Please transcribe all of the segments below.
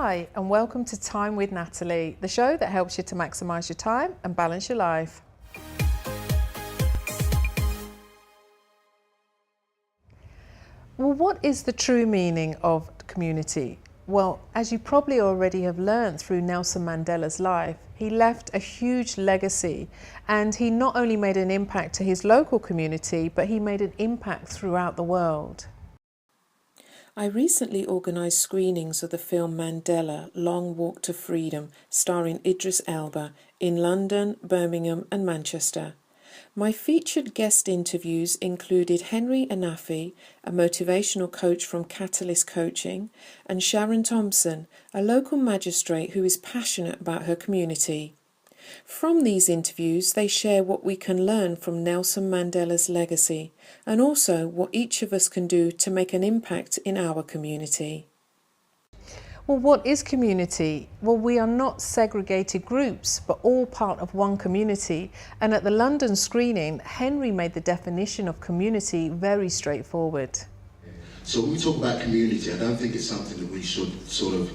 Hi, and welcome to Time with Natalie, the show that helps you to maximise your time and balance your life. Well, what is the true meaning of community? Well, as you probably already have learned through Nelson Mandela's life, he left a huge legacy, and he not only made an impact to his local community, but he made an impact throughout the world. I recently organised screenings of the film Mandela, Long Walk to Freedom, starring Idris Elba, in London, Birmingham and Manchester. My featured guest interviews included Annafi, a motivational coach from Catalyst Coaching, and Sharon Thompson, a local magistrate who is passionate about her community. From these interviews, they share what we can learn from Nelson Mandela's legacy, and also what each of us can do to make an impact in our community. Well, what is community? Well, we are not segregated groups, but all part of one community. And at the London screening, Henry made the definition of community very straightforward. So when we talk about community, I don't think it's something that we should sort of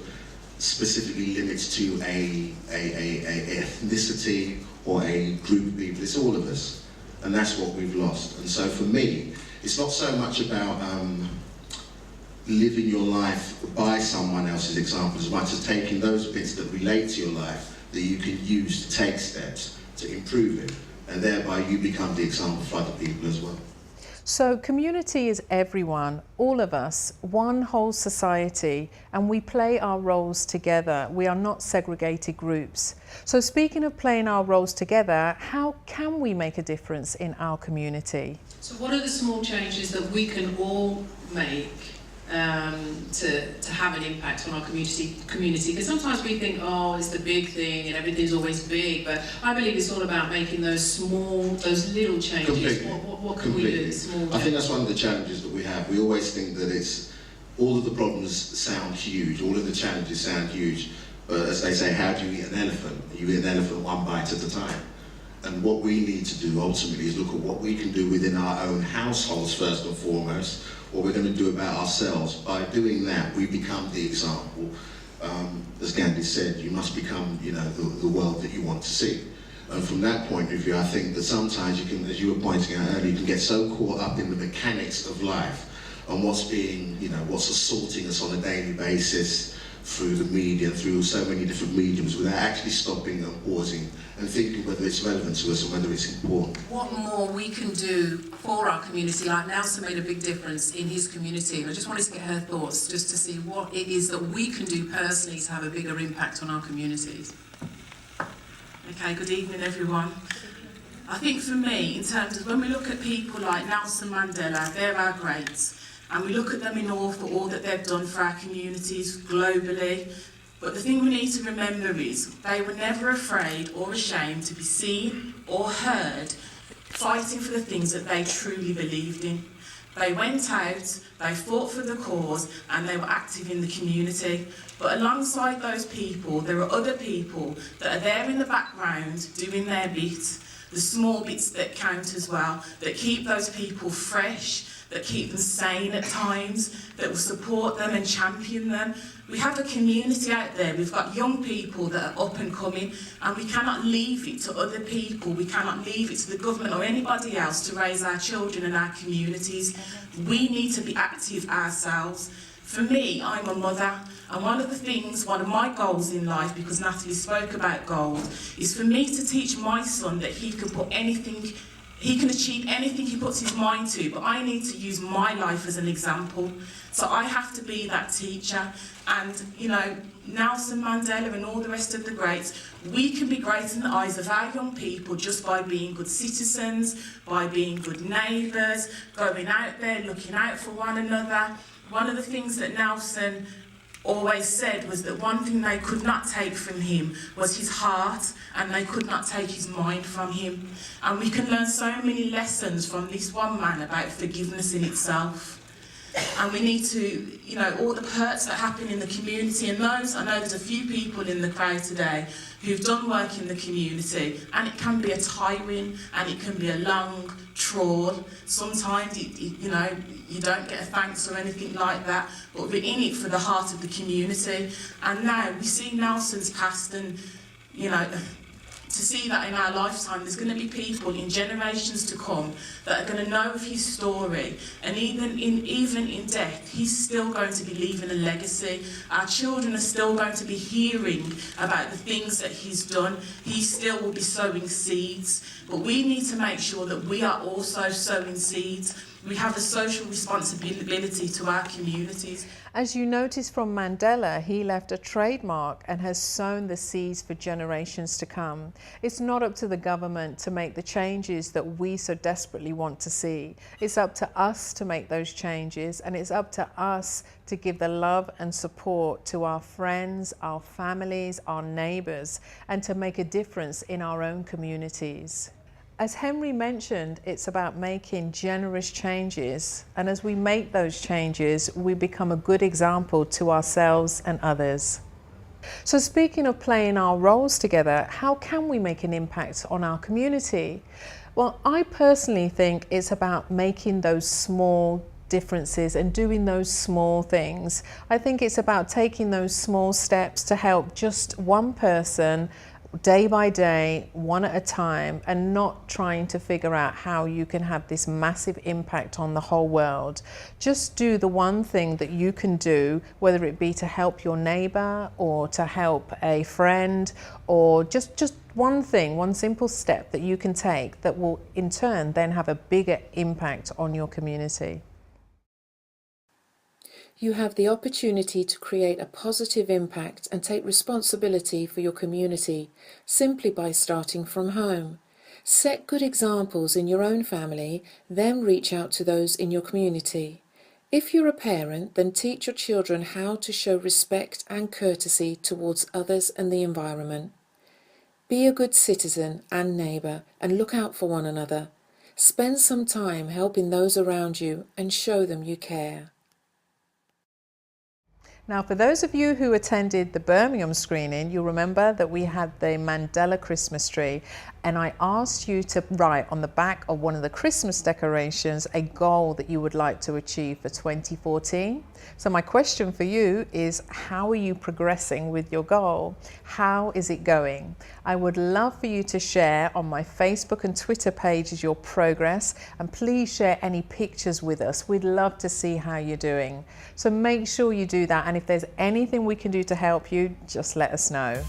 specifically limit to a ethnicity or a group of people. It's all of us, and that's what we've lost. And so for me, it's not so much about living your life by someone else's example as much as taking those bits that relate to your life that you can use to take steps to improve it, and thereby you become the example for other people as well. So community is everyone, all of us, one whole society, and we play our roles together. We are not segregated groups. So speaking of playing our roles together, how can we make a difference in our community? So what are the small changes that we can all make to have an impact on our community? Because sometimes we think, oh, it's the big thing and everything's always big, but I believe it's all about making those little changes. What can we do? I think that's one of the challenges that we have. We always think that it's all of the problems sound huge, all of the challenges sound huge, but as they say, how do you eat an elephant? You eat an elephant one bite at a time. And what we need to do ultimately is look at what we can do within our own households first and foremost, what we're going to do about ourselves. By doing that, we become the example. As Gandhi said, you must become, the world that you want to see. And from that point of view, I think that sometimes you can, as you were pointing out earlier, you can get so caught up in the mechanics of life and what's assaulting us on a daily basis through the media, through so many different mediums, without actually stopping and pausing and thinking whether it's relevant to us and whether it's important. What more we can do for our community, like Nelson made a big difference in his community, and I just wanted to get her thoughts just to see what it is that we can do personally to have a bigger impact on our communities. Okay, good evening everyone. I think for me, in terms of when we look at people like Nelson Mandela, they're our greats, and we look at them in awe for all that they've done for our communities globally. But the thing we need to remember is they were never afraid or ashamed to be seen or heard fighting for the things that they truly believed in. They went out, they fought for the cause, and they were active in the community. But alongside those people, there are other people that are there in the background doing their bit, the small bits that count as well, that keep those people fresh, that keep them sane at times, that will support them and champion them. We have a community out there, we've got young people that are up and coming, and we cannot leave it to other people, we cannot leave it to the government or anybody else to raise our children and our communities. We need to be active ourselves. For me, I'm a mother, and one of my goals in life, because Natalie spoke about goals, is for me to teach my son that he can achieve anything he puts his mind to, but I need to use my life as an example. So I have to be that teacher. And, Nelson Mandela and all the rest of the greats, we can be great in the eyes of our young people just by being good citizens, by being good neighbours, going out there, looking out for one another. One of the things that Nelson always said was that one thing they could not take from him was his heart, and they could not take his mind from him. And we can learn so many lessons from this one man about forgiveness in itself. and we need to, you know, all the perks that happen in the community, and those, I know there's a few people in the crowd today who've done work in the community, and it can be a tiring and it can be a long trawl. Sometimes, you know, you don't get a thanks or anything like that, but we're in it for the heart of the community. And now we see Nelson's past, and, you know, to see that in our lifetime, there's going to be people in generations to come that are going to know of his story, and even in death, he's still going to be leaving a legacy. Our children are still going to be hearing about the things that he's done. He still will be sowing seeds, but we need to make sure that we are also sowing seeds. We have a social responsibility to our communities. As you notice from Mandela, he left a trademark and has sown the seeds for generations to come. It's not up to the government to make the changes that we so desperately want to see. It's up to us to make those changes, and it's up to us to give the love and support to our friends, our families, our neighbours, and to make a difference in our own communities. As Henry mentioned, it's about making generous changes, and as we make those changes, we become a good example to ourselves and others. So speaking of playing our roles together, how can we make an impact on our community? Well, I personally think it's about making those small differences and doing those small things. I think it's about taking those small steps to help just one person day by day, one at a time, and not trying to figure out how you can have this massive impact on the whole world. Just do the one thing that you can do, whether it be to help your neighbor or to help a friend, or just one thing, one simple step that you can take that will in turn then have a bigger impact on your community. You have the opportunity to create a positive impact and take responsibility for your community simply by starting from home. Set good examples in your own family, then reach out to those in your community. If you're a parent, then teach your children how to show respect and courtesy towards others and the environment. Be a good citizen and neighbour and look out for one another. Spend some time helping those around you and show them you care. Now, for those of you who attended the Birmingham screening, you'll remember that we had the Mandela Christmas tree, and I asked you to write on the back of one of the Christmas decorations a goal that you would like to achieve for 2014. So my question for you is, how are you progressing with your goal? How is it going? I would love for you to share on my Facebook and Twitter pages your progress, and please share any pictures with us. We'd love to see how you're doing. So make sure you do that, and if there's anything we can do to help you, just let us know.